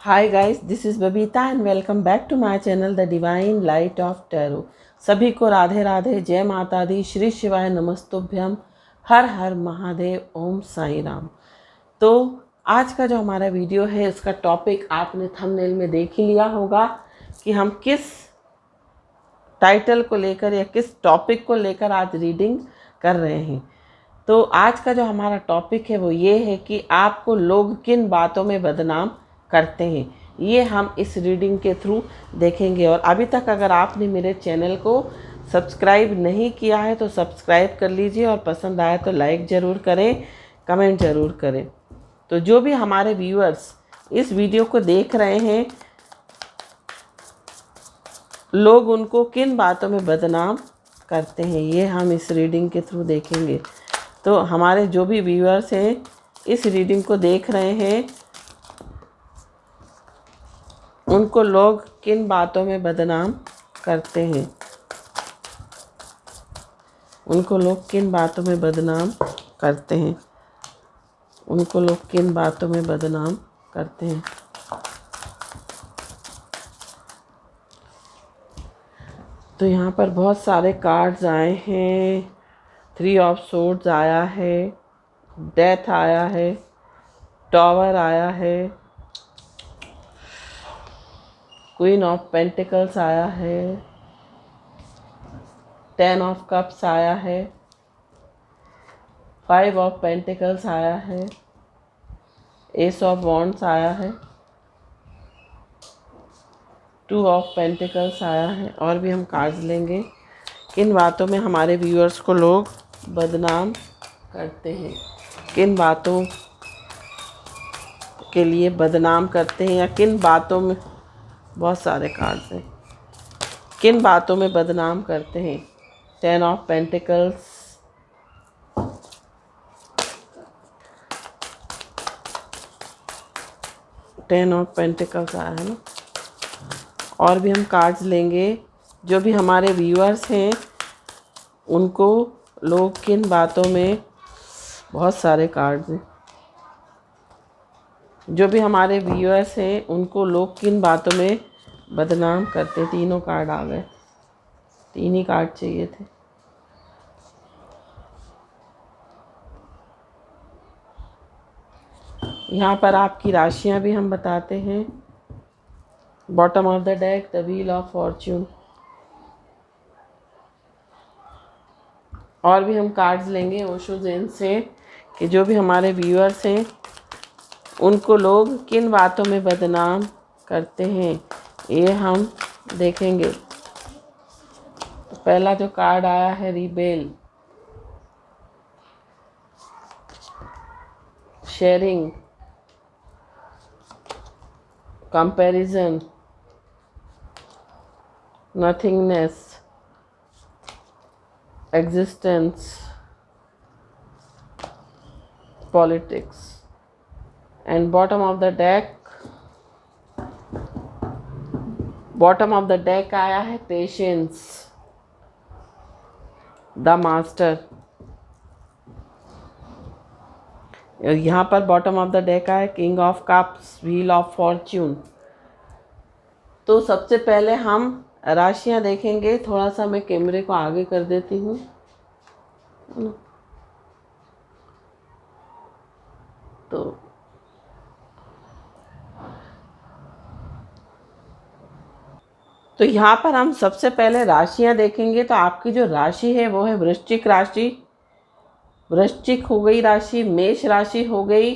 Hi guys, this is Babita and welcome back to my channel the divine light of tarot. सभी को राधे राधे, जय माता दी, श्री शिवाय नमस्तुभ्यम, हर हर महादेव, ओम साईं राम। तो आज का जो हमारा वीडियो है इसका टॉपिक आपने थंबनेल में देख ही लिया होगा कि हम किस टाइटल को लेकर या किस टॉपिक को लेकर आज रीडिंग कर रहे हैं। तो आज का जो हमारा टॉपिक है वो ये है कि आपको लोग किन बातों में बदनाम करते हैं, ये हम इस रीडिंग के थ्रू देखेंगे। और अभी तक अगर आपने मेरे चैनल को सब्सक्राइब नहीं किया है तो सब्सक्राइब कर लीजिए और पसंद आए तो लाइक ज़रूर करें, कमेंट ज़रूर करें। तो जो भी हमारे व्यूअर्स इस वीडियो को देख रहे हैं, लोग उनको किन बातों में बदनाम करते हैं, ये हम इस रीडिंग के थ्रू देखेंगे। तो हमारे जो भी व्यूअर्स हैं इस रीडिंग को देख रहे हैं, उनको लोग किन बातों में बदनाम करते हैं, उनको लोग किन बातों में बदनाम करते हैं, उनको लोग किन बातों में बदनाम करते हैं। तो यहाँ पर बहुत सारे कार्ड्स आए हैं। 3 ऑफ सोर्ड्स आया है, डेथ आया है, टॉवर आया है, क्वीन ऑफ पेंटिकल्स आया है, 10 ऑफ कप्स आया है, 5 ऑफ पेंटिकल्स आया है, एस ऑफ वॉन्ड्स आया है, 2 ऑफ पेंटिकल्स आया है। और भी हम कार्ड्स लेंगे। किन बातों में हमारे व्यूअर्स को लोग बदनाम करते हैं, किन बातों के लिए बदनाम करते हैं, या किन बातों में, बहुत सारे कार्ड्स हैं, किन बातों में बदनाम करते हैं। 10 ऑफ पेंटिकल्स, 10 ऑफ पेंटिकल्स आया है ना। और भी हम कार्ड्स लेंगे। जो भी हमारे व्यूअर्स हैं उनको लोग किन बातों में, बहुत सारे कार्ड्स हैं, जो भी हमारे व्यूअर्स हैं उनको लोग किन बातों में बदनाम करते। तीनों कार्ड आ गए, 3 ही कार्ड चाहिए थे। यहाँ पर आपकी राशियाँ भी हम बताते हैं। Bottom of the deck the wheel of Fortune. और भी हम कार्ड्स लेंगे ओशो ज़ेन से कि जो भी हमारे व्यूअर्स हैं उनको लोग किन बातों में बदनाम करते हैं, ये हम देखेंगे। तो पहला जो कार्ड आया है rebel, sharing, comparison, nothingness, existence, politics. And bottom of the deck आया है पेशेंस, द मास्टर। यहाँ पर बॉटम ऑफ द डेक आया king of cups, wheel of Fortune. तो सबसे पहले हम राशियाँ देखेंगे। थोड़ा सा मैं कैमरे को आगे कर देती हूँ। तो यहाँ पर हम सबसे पहले राशियाँ देखेंगे। तो आपकी जो राशि है वो है वृश्चिक राशि। वृश्चिक हो गई राशि, मेष राशि हो गई,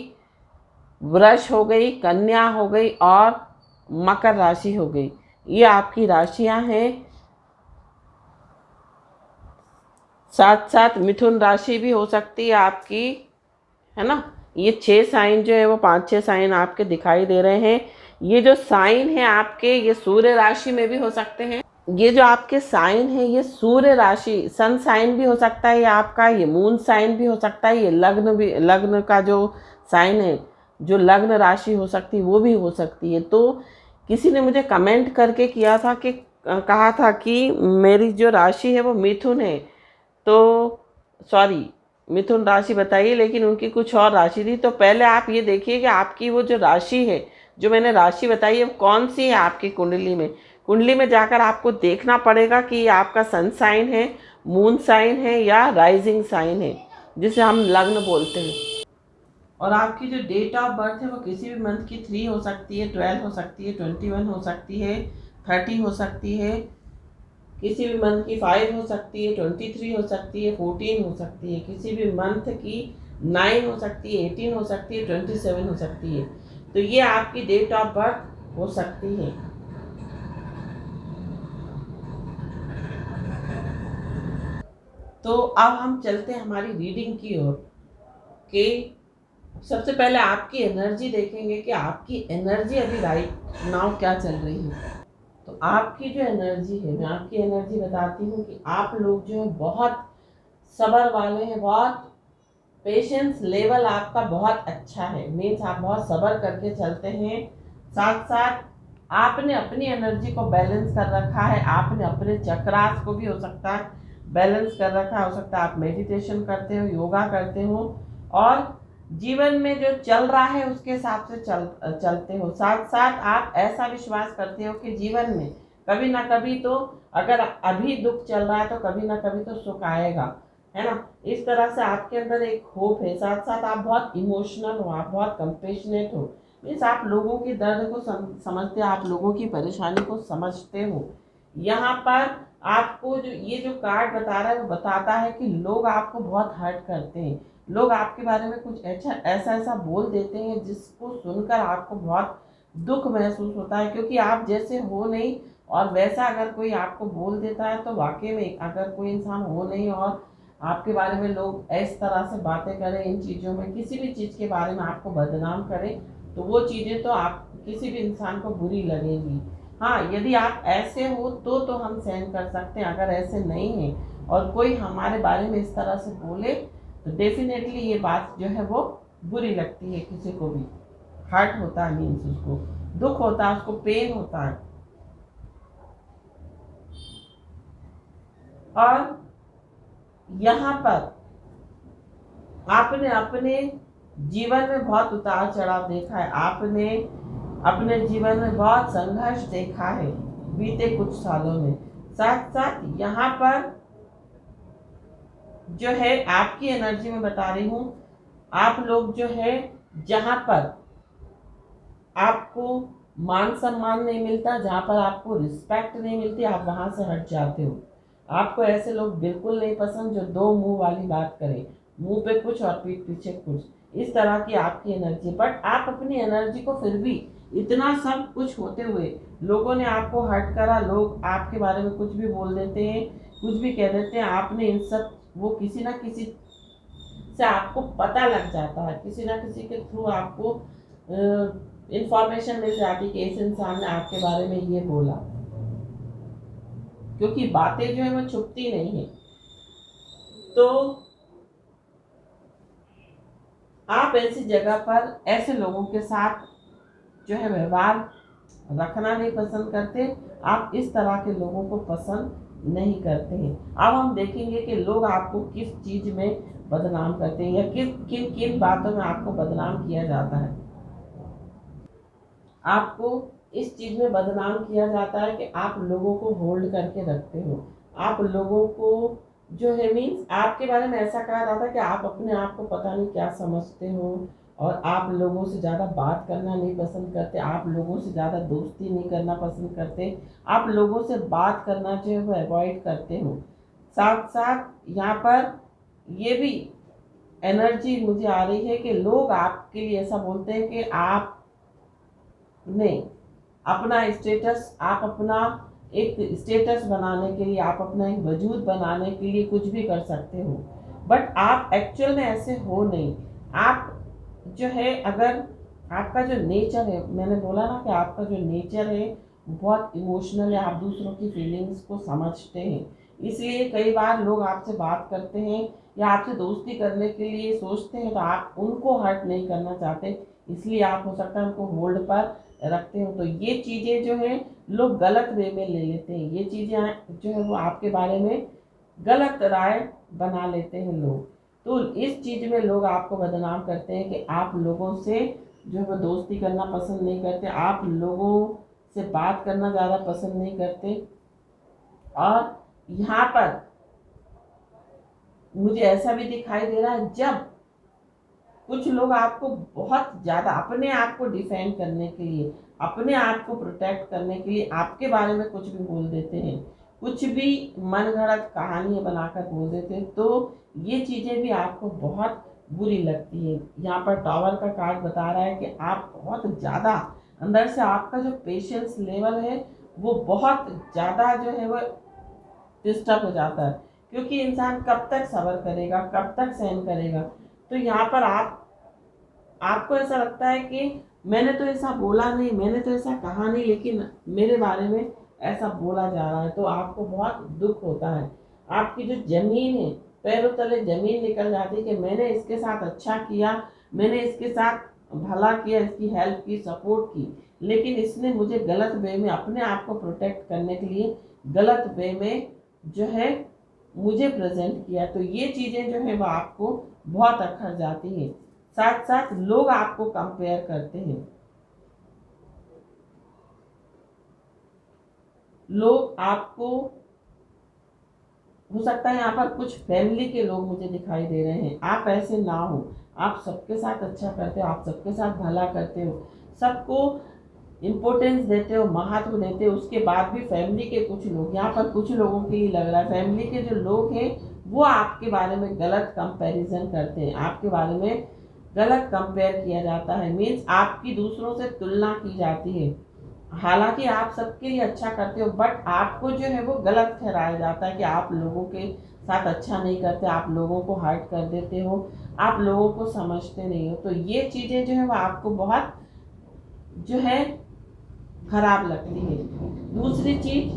वृष हो गई, कन्या हो गई और मकर राशि हो गई। ये आपकी राशियाँ हैं। साथ साथ मिथुन राशि भी हो सकती है आपकी, है ना। ये 6 साइन जो है वो 5-6 साइन आपके दिखाई दे रहे हैं। ये जो साइन है आपके, ये सूर्य राशि में भी हो सकते हैं। ये जो आपके साइन है ये सूर्य राशि, सन साइन भी हो सकता है ये आपका, ये मून साइन भी हो सकता है, ये लग्न भी, लग्न का जो साइन है, जो लग्न राशि हो सकती है वो भी हो सकती है। तो किसी ने मुझे कमेंट करके किया था कि कहा था कि मेरी जो राशि है वो मिथुन है, तो सॉरी मिथुन राशि बताइए, लेकिन उनकी कुछ और राशि थी। तो पहले आप ये देखिए कि आपकी वो जो राशि है जो मैंने राशि बताई है वो कौन सी है आपकी कुंडली में। कुंडली में जाकर आपको देखना पड़ेगा कि ये आपका सन साइन है, मून साइन है या राइजिंग साइन है, जिसे हम लग्न बोलते हैं। और आपकी जो डेट ऑफ बर्थ है वो किसी भी मंथ की 3 हो सकती है, 12 हो सकती है, 21 हो सकती है, 30 हो सकती है, किसी भी मंथ की 5 हो सकती है, 23 हो सकती है, 14 हो सकती है, किसी भी मंथ की 9 हो सकती है, 18 हो सकती है, 27 हो सकती है। तो ये आपकी डेट ऑफ बर्थ हो सकती है। तो अब हम चलते हैं हमारी रीडिंग की ओर कि सबसे पहले आपकी एनर्जी देखेंगे कि आपकी एनर्जी अभी राइट नाउ क्या चल रही है। तो आपकी जो एनर्जी है, मैं आपकी एनर्जी बताती हूँ कि आप लोग जो है बहुत सब्र वाले हैं, बहुत पेशेंस लेवल आपका बहुत अच्छा है। मीन्स आप बहुत सब्र करके चलते हैं। साथ साथ आपने अपनी एनर्जी को बैलेंस कर रखा है, आपने अपने चक्रास को भी हो सकता है बैलेंस कर रखा हो सकता है आप मेडिटेशन करते हो, योगा करते हो और जीवन में जो चल रहा है उसके हिसाब से चलते हो। साथ साथ आप ऐसा विश्वास करते हो कि जीवन में कभी ना कभी तो, अगर अभी दुख चल रहा है तो कभी ना कभी तो सुख आएगा, है ना। इस तरह से आपके अंदर एक होप है। साथ साथ आप बहुत इमोशनल हो, आप बहुत कंपेशनेट हो। मीन्स आप लोगों के दर्द को समझते हो, आप लोगों की परेशानी को समझते हो। यहाँ पर आपको जो ये जो कार्ड बता रहा है वो बताता है कि लोग आपको बहुत हर्ट करते हैं, लोग आपके बारे में कुछ ऐसा ऐसा ऐसा बोल देते हैं जिसको सुनकर आपको बहुत दुख महसूस होता है, क्योंकि आप जैसे हो नहीं और वैसा अगर कोई आपको बोल देता है तो वाकई में अगर कोई इंसान हो नहीं और आपके बारे में लोग इस तरह से बातें करें, इन चीज़ों में किसी भी चीज़ के बारे में आपको बदनाम करें, तो वो चीज़ें तो आप किसी भी इंसान को बुरी लगेगी। हाँ, यदि आप ऐसे हो तो हम सहन कर सकते हैं। अगर ऐसे नहीं है और कोई हमारे बारे में इस तरह से बोले तो डेफिनेटली ये बात जो है वो बुरी लगती है, किसी को भी हर्ट होता है, मीन्स उसको दुख होता है, उसको पेन होता है। और यहाँ पर आपने अपने जीवन में बहुत उतार चढ़ाव देखा है, आपने अपने जीवन में बहुत संघर्ष देखा है बीते कुछ सालों में। साथ साथ यहाँ पर जो है आपकी एनर्जी में बता रही हूँ, आप लोग जो है जहाँ पर आपको मान सम्मान नहीं मिलता, जहाँ पर आपको रिस्पेक्ट नहीं मिलती, आप वहाँ से हट जाते हो। आपको ऐसे लोग बिल्कुल नहीं पसंद जो दो मुंह वाली बात करें, मुंह पे कुछ और पीठ पीछे कुछ, इस तरह की आपकी एनर्जी। बट आप अपनी एनर्जी को फिर भी इतना सब कुछ होते हुए लोगों ने आपको हर्ट करा, लोग आपके बारे में कुछ भी बोल देते हैं, कुछ भी कह देते हैं, आपने इन सब वो किसी ना किसी से आपको पता लग जाता है, किसी ना किसी के थ्रू आपको इंफॉर्मेशन मिल जाती कि इस इंसान ने आपके बारे में ये बोला, क्योंकि बातें जो है वो छुपती नहीं है। तो आप ऐसी जगह पर ऐसे लोगों के साथ जो है व्यवहार रखना नहीं पसंद करते, आप इस तरह के लोगों को पसंद नहीं करते हैं। अब हम देखेंगे कि लोग आपको किस चीज़ में बदनाम करते हैं या किस किन किन बातों में आपको बदनाम किया जाता है। आपको इस चीज़ में बदनाम किया जाता है कि आप लोगों को होल्ड करके रखते हो, आप लोगों को जो है मीन्स आपके बारे में ऐसा कहा जाता है कि आप अपने आप को पता नहीं क्या समझते हो और आप लोगों से ज़्यादा बात करना नहीं पसंद करते, आप लोगों से ज़्यादा दोस्ती नहीं करना पसंद करते, आप लोगों से बात करना जो है वो अवॉइड करते हो। साथ साथ यहाँ पर ये भी एनर्जी मुझे आ रही है कि लोग आपके लिए ऐसा बोलते हैं कि आप नहीं, अपना स्टेटस, आप अपना एक स्टेटस बनाने के लिए, आप अपना एक वजूद बनाने के लिए कुछ भी कर सकते हो, बट आप एक्चुअल में ऐसे हो नहीं। आप जो है अगर आपका जो नेचर है, मैंने बोला ना कि आपका जो नेचर है बहुत इमोशनल है, आप दूसरों की फीलिंग्स को समझते हैं, इसलिए कई बार लोग आपसे बात करते हैं या आपसे दोस्ती करने के लिए सोचते हैं तो आप उनको हर्ट नहीं करना चाहते, इसलिए आप हो सकता है उनको होल्ड पर रखते हो। तो ये चीज़ें जो है लोग गलत वे में ले लेते हैं, ये चीज़ें जो है वो आपके बारे में गलत राय बना लेते हैं लोग। तो इस चीज़ में लोग आपको बदनाम करते हैं कि आप लोगों से जो है वो दोस्ती करना पसंद नहीं करते, आप लोगों से बात करना ज़्यादा पसंद नहीं करते। और यहाँ पर मुझे ऐसा भी दिखाई दे रहा है, जब कुछ लोग आपको बहुत ज़्यादा अपने आप को डिफेंड करने के लिए, अपने आप को प्रोटेक्ट करने के लिए आपके बारे में कुछ भी बोल देते हैं, कुछ भी मन गढ़ंत कहानियाँ बनाकर बोल देते हैं, तो ये चीज़ें भी आपको बहुत बुरी लगती है। यहाँ पर टावर का कार्ड बता रहा है कि आप बहुत ज़्यादा अंदर से आपका जो पेशेंस लेवल है वो बहुत ज़्यादा जो है वो डिस्टर्ब हो जाता है, क्योंकि इंसान कब तक सब्र करेगा, कब तक सहन करेगा। तो यहाँ पर आपको ऐसा लगता है कि मैंने तो ऐसा बोला नहीं, मैंने तो ऐसा कहा नहीं, लेकिन मेरे बारे में ऐसा बोला जा रहा है, तो आपको बहुत दुख होता है। आपकी जो ज़मीन है, पैरों तले ज़मीन निकल जाती है कि मैंने इसके साथ अच्छा किया, मैंने इसके साथ भला किया, इसकी हेल्प की, सपोर्ट की, लेकिन इसने मुझे गलत वे में अपने आप को प्रोटेक्ट करने के लिए गलत वे में जो है मुझे प्रेजेंट किया। तो ये चीज़ें जो है वो आपको बहुत अखर जाती हैं। साथ साथ लोग आपको कंपेयर करते हैं, लोग आपको, हो सकता है यहाँ पर कुछ फैमिली के लोग मुझे दिखाई दे रहे हैं, आप ऐसे ना हो, आप सबके साथ अच्छा करते हो, आप सबके साथ भला करते हो, सबको इम्पोर्टेंस देते हो, महत्व देते हो, उसके बाद भी फैमिली के कुछ लोग, यहाँ पर कुछ लोगों के लिए लग रहा है फैमिली के जो लोग हैं वो आपके बारे में गलत कंपैरिजन करते हैं, आपके बारे में गलत कंपेयर किया जाता है, मीन्स आपकी दूसरों से तुलना की जाती है। हालांकि आप सबके लिए अच्छा करते हो, बट आपको जो है वो गलत ठहराया जाता है कि आप लोगों के साथ अच्छा नहीं करते, आप लोगों को हर्ट कर देते हो, आप लोगों को समझते नहीं हो। तो ये चीज़ें जो है वो आपको बहुत जो है खराब लगती है। दूसरी चीज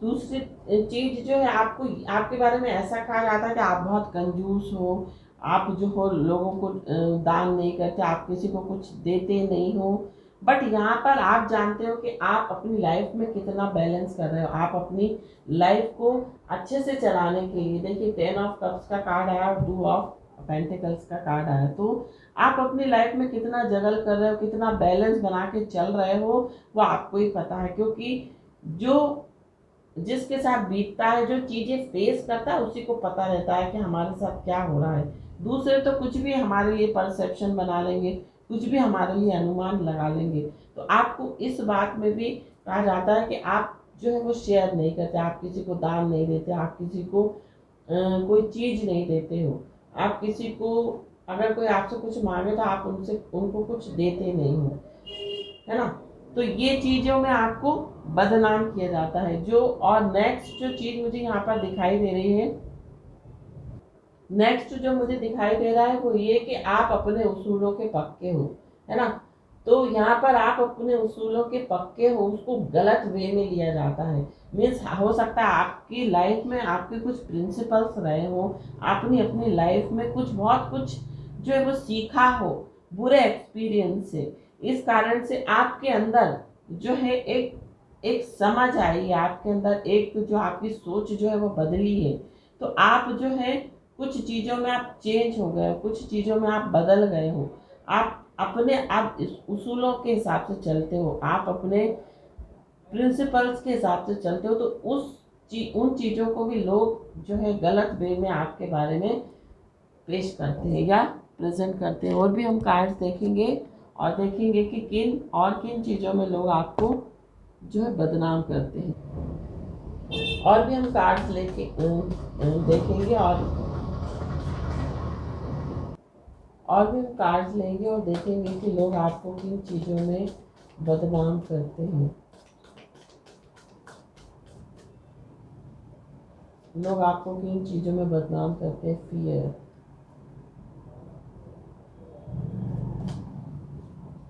दूसरी चीज जो है, आपको आपके बारे में ऐसा कहा जाता है कि आप बहुत कंजूस हो, आप जो हो लोगों को दान नहीं करते, आप किसी को कुछ देते नहीं हो। बट यहाँ पर आप जानते हो कि आप अपनी लाइफ में कितना बैलेंस कर रहे हो, आप अपनी लाइफ को अच्छे से चलाने के लिए, देखिए 10 ऑफ कप्स का कार्ड आया और 2 ऑफ पेंटिकल्स का कार्ड आया, तो आप अपनी लाइफ में कितना जगल कर रहे हो, कितना बैलेंस बना के चल रहे हो, वो आपको ही पता है। क्योंकि जो जिसके साथ बीतता है, जो चीज़ें फेस करता है, उसी को पता रहता है कि हमारे साथ क्या हो रहा है। दूसरे तो कुछ भी हमारे लिए परसेप्शन बना लेंगे, कुछ भी हमारे लिए अनुमान लगा लेंगे। तो आपको इस बात में भी कहा जाता है कि आप जो है वो शेयर नहीं करते, आप किसी को दान नहीं देते, आप किसी को कोई चीज़ नहीं देते हो, आप किसी को अगर कोई आपसे कुछ मांगे तो आप उनसे उनको कुछ देते नहीं हो, है ना। तो ये चीज़ों में आपको बदनाम किया जाता है। जो और नेक्स्ट जो चीज़ मुझे यहाँ पर दिखाई दे रही है, नेक्स्ट जो मुझे दिखाई दे रहा है वो ये कि आप अपने उसूलों के पक्के हो, है ना। तो यहाँ पर आप अपने उसूलों के पक्के हो, उसको गलत वे में लिया जाता है। मीन्स हो सकता है आपकी लाइफ में आपके कुछ प्रिंसिपल्स रहे हो, आपने अपनी लाइफ में कुछ बहुत कुछ जो है वो सीखा हो बुरे एक्सपीरियंस से, इस कारण से आपके अंदर जो है एक समझ आई है, आपके अंदर एक जो आपकी सोच जो है वो बदली है। तो आप जो है कुछ चीज़ों में आप चेंज हो गए हो, कुछ चीज़ों में आप बदल गए हो, आप इस उसूलों के हिसाब से चलते हो, आप अपने प्रिंसिपल्स के हिसाब से चलते हो, तो उन चीज़ों को भी लोग जो है गलत वे में आपके बारे में पेश करते हैं या प्रेजेंट करते हैं। और भी हम कार्ड्स देखेंगे और देखेंगे कि किन चीज़ों में लोग आपको जो है बदनाम करते हैं। और भी हम कार्ड्स लेके देखेंगे और भी हम कार्ड्स लेंगे और देखेंगे कि लोग आपको किन चीज़ों में बदनाम करते हैं, लोग आपको किन चीज़ों में बदनाम करते हैं। Fear,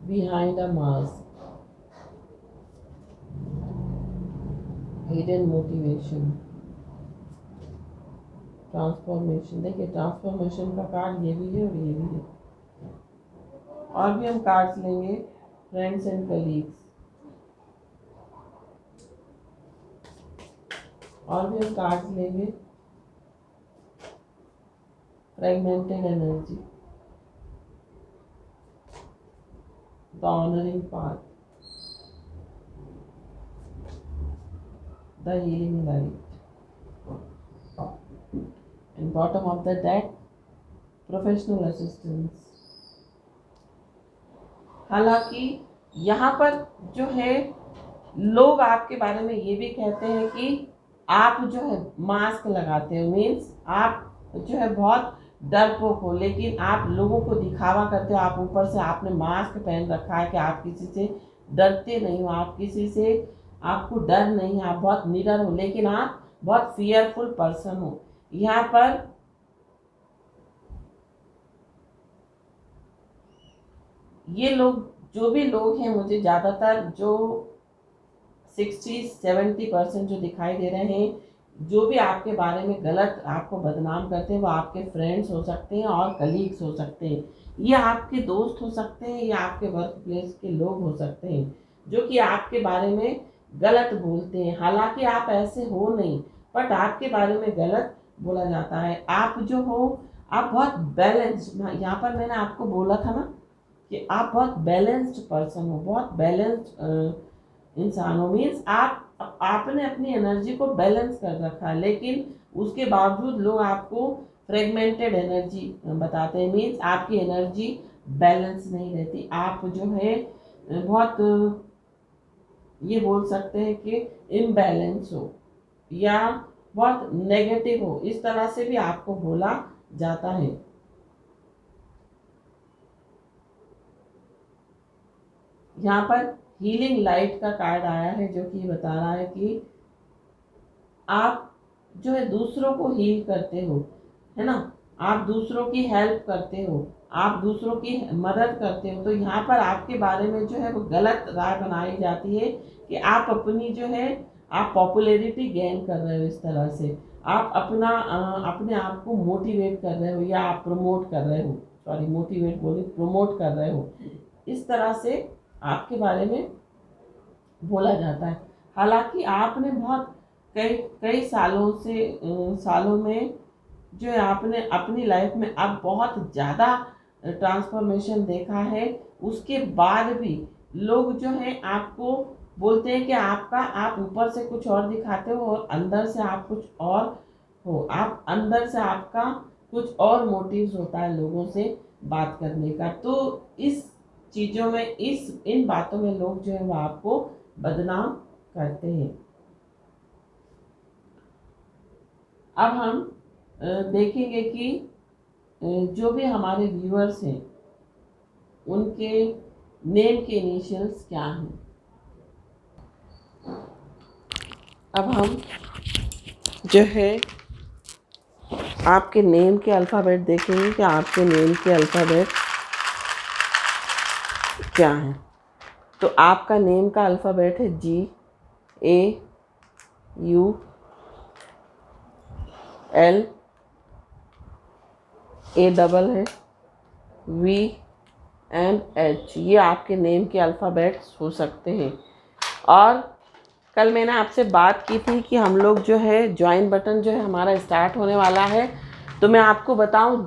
behind a mask, hidden motivation, transformation. देखिए ट्रांसफॉर्मेशन का कार्ड ये भी है और ये भी है। और भी हम कार्ड्स लेंगे, फ्रेंड्स एंड कलीग्स। और भी हम कार्ड्स लेंगे, fragmented energy. The honouring path, the healing light, and bottom of the deck professional assistance. हालांकि यहाँ पर जो है लोग आपके बारे में ये भी कहते हैं कि आप जो है मास्क लगाते हो, मीन्स आप जो है बहुत डरपोक हो, लेकिन आप लोगों को दिखावा करते हो। आप ऊपर से आपने मास्क पहन रखा है कि आप किसी से डरते नहीं हो, आप किसी से आपको डर नहीं है, आप बहुत निडर हो, लेकिन आप बहुत फियरफुल पर्सन हो। यहाँ पर ये लोग, जो भी लोग हैं, मुझे ज़्यादातर जो 60-70% जो दिखाई दे रहे हैं, जो भी आपके बारे में गलत आपको बदनाम करते हैं, वो आपके फ्रेंड्स हो सकते हैं और कलीग्स हो सकते हैं, ये आपके दोस्त हो सकते हैं, या आपके वर्क प्लेस के लोग हो सकते हैं, जो कि आपके बारे में गलत बोलते हैं। हालांकि आप ऐसे हो नहीं, बट आपके बारे में गलत बोला जाता है। आप जो हो, आप बहुत बैलेंस्ड, यहाँ पर मैंने आपको बोला था ना कि आप बहुत बैलेंस्ड पर्सन हो, बहुत बैलेंस्ड इंसान हो। मीन्स आपने अपनी एनर्जी को बैलेंस कर रखा है, लेकिन उसके बावजूद लोग आपको फ्रेगमेंटेड एनर्जी बताते हैं। मीन्स आपकी एनर्जी बैलेंस नहीं रहती, आप जो है बहुत ये बोल सकते हैं कि इम्बैलेंस हो या बहुत नेगेटिव हो, इस तरह से भी आपको बोला जाता है। यहाँ पर हीलिंग लाइट का कार्ड आया है, जो कि बता रहा है कि आप जो है दूसरों को हील करते हो, है ना, आप दूसरों की हेल्प करते हो, आप दूसरों की मदद करते हो। तो यहाँ पर आपके बारे में जो है वो गलत राय बनाई जाती है कि आप अपनी जो है आप पॉपुलैरिटी गेन कर रहे हो, इस तरह से आप अपने आप को मोटिवेट कर रहे हो, या आप प्रमोट कर रहे हो, सॉरी मोटिवेट बोली, प्रमोट कर रहे हो, इस तरह से आपके बारे में बोला जाता है। हालांकि आपने बहुत कई कई सालों में जो है आपने अपनी लाइफ में अब बहुत ज़्यादा ट्रांसफॉर्मेशन देखा है, उसके बाद भी लोग जो है आपको बोलते हैं कि आप ऊपर से कुछ और दिखाते हो और अंदर से आप कुछ और हो, आप अंदर से आपका कुछ और मोटिव्स होता है लोगों से बात करने का। तो इस चीज़ों में, इन बातों में लोग जो है वो आपको बदनाम करते हैं। अब हम देखेंगे कि जो भी हमारे व्यूअर्स हैं उनके नेम के इनिशियल्स क्या हैं। अब हम जो है आपके नेम के अल्फ़ाबेट देखेंगे कि आपके नेम के अल्फ़ाबेट क्या हैं। तो आपका नेम का अल्फ़ाबेट है GAUL, A डबल है, VNH, ये आपके नेम के अल्फ़ाबेट्स हो सकते हैं। और कल मैंने आपसे बात की थी कि हम लोग जो है ज्वाइन बटन जो है हमारा स्टार्ट होने वाला है। तो मैं आपको बताऊं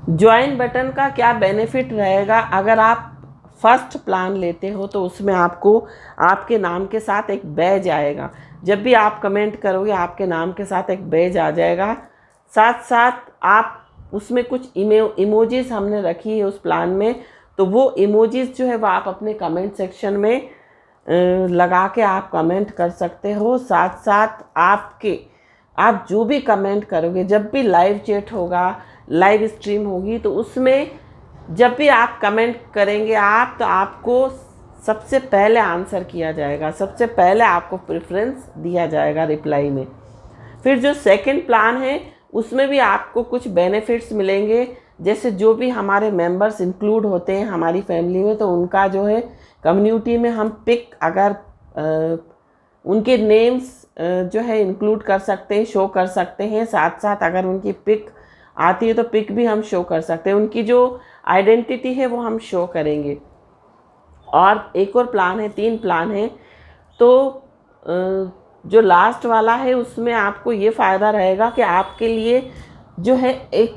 ज्वाइन बटन का क्या बेनिफिट रहेगा। अगर आप फर्स्ट प्लान लेते हो तो उसमें आपको आपके नाम के साथ एक बैज आएगा। जब भी आप कमेंट करोगे आपके नाम के साथ एक बैज आ जाएगा। साथ साथ आप उसमें कुछ इमोजीज हमने रखी है उस प्लान में, तो वो इमोजीज जो है वो आप अपने कमेंट सेक्शन में लगा के आप कमेंट कर सकते हो। साथ साथ आप जो भी कमेंट करोगे, जब भी लाइव चैट होगा, लाइव स्ट्रीम होगी, तो उसमें जब भी आप कमेंट करेंगे तो आपको सबसे पहले आंसर किया जाएगा, सबसे पहले आपको प्रेफरेंस दिया जाएगा रिप्लाई में। फिर जो सेकंड प्लान है उसमें भी आपको कुछ बेनिफिट्स मिलेंगे। जैसे जो भी हमारे मेंबर्स इंक्लूड होते हैं हमारी फैमिली में, तो उनका जो है कम्युनिटी में हम पिक, अगर उनके नेम्स जो है इंक्लूड कर सकते हैं, शो कर सकते हैं। साथ साथ अगर उनकी पिक आती है तो पिक भी हम शो कर सकते हैं, उनकी जो आइडेंटिटी है वो हम शो करेंगे। और एक और प्लान है, 3 प्लान है। तो जो लास्ट वाला है उसमें आपको ये फ़ायदा रहेगा कि आपके लिए जो है एक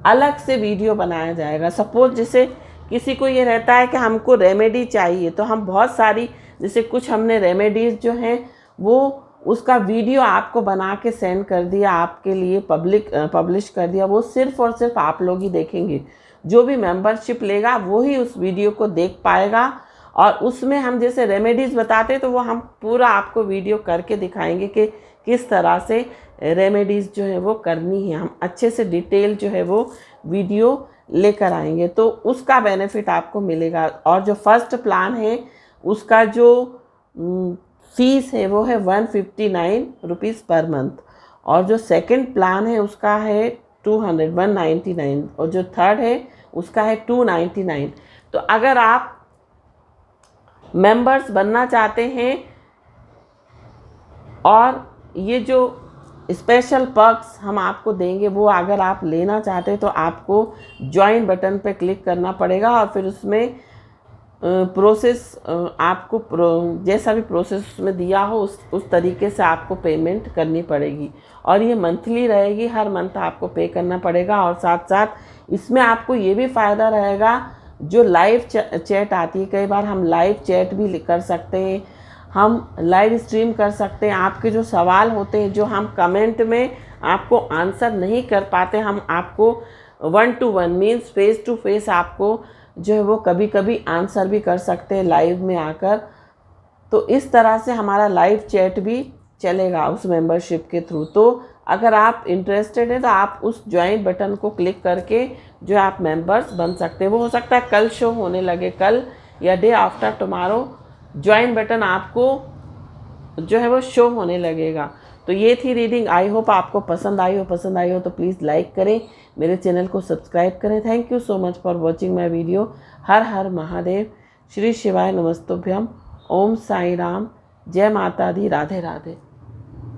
अलग से वीडियो बनाया जाएगा। सपोज जैसे किसी को ये रहता है कि हमको रेमेडी चाहिए, तो हम बहुत सारी, जैसे कुछ हमने रेमेडीज़ जो हैं वो उसका वीडियो आपको बना के सेंड कर दिया, आपके लिए पब्लिश कर दिया, वो सिर्फ़ और सिर्फ आप लोग ही देखेंगे। जो भी मेंबरशिप लेगा वो ही उस वीडियो को देख पाएगा। और उसमें हम जैसे रेमेडीज़ बताते तो वो हम पूरा आपको वीडियो करके दिखाएंगे कि किस तरह से रेमेडीज़ जो है वो करनी है। हम अच्छे से डिटेल जो है वो वीडियो लेकर आएंगे, तो उसका बेनिफिट आपको मिलेगा। और जो फर्स्ट प्लान है उसका जो फीस है वो है 159 रुपीज़ पर मंथ, और जो सेकंड प्लान है उसका है 199, और जो थर्ड है उसका है 299। तो अगर आप मेंबर्स बनना चाहते हैं और ये जो स्पेशल पर्क्स हम आपको देंगे वो अगर आप लेना चाहते हैं तो आपको ज्वाइन बटन पे क्लिक करना पड़ेगा, और फिर उसमें प्रोसेस आपको जैसा भी प्रोसेस उसमें दिया हो उस तरीके से आपको पेमेंट करनी पड़ेगी। और ये मंथली रहेगी, हर मंथ आपको पे करना पड़ेगा। और साथ साथ इसमें आपको ये भी फ़ायदा रहेगा, जो लाइव चैट आती है, कई बार हम लाइव चैट भी कर सकते हैं, हम लाइव स्ट्रीम कर सकते हैं। आपके जो सवाल होते हैं जो हम कमेंट में आपको आंसर नहीं कर पाते, हम आपको 1 to 1 means face to face आपको जो है वो कभी कभी आंसर भी कर सकते हैं लाइव में आकर। तो इस तरह से हमारा लाइव चैट भी चलेगा उस मेंबरशिप के थ्रू। तो अगर आप इंटरेस्टेड हैं तो आप उस ज्वाइन बटन को क्लिक करके जो आप मेंबर्स बन सकते हैं। वो हो सकता है कल शो होने लगे, कल या day after tomorrow join button आपको जो है वो शो होने लगेगा। तो ये थी रीडिंग। आई होप आपको पसंद आई हो तो प्लीज़ लाइक करें, मेरे चैनल को सब्सक्राइब करें। Thank you so much for watching my video. हर हर महादेव, श्री शिवाय नमस्तुभ्यम, ओम साई राम, जय माता दी, राधे राधे।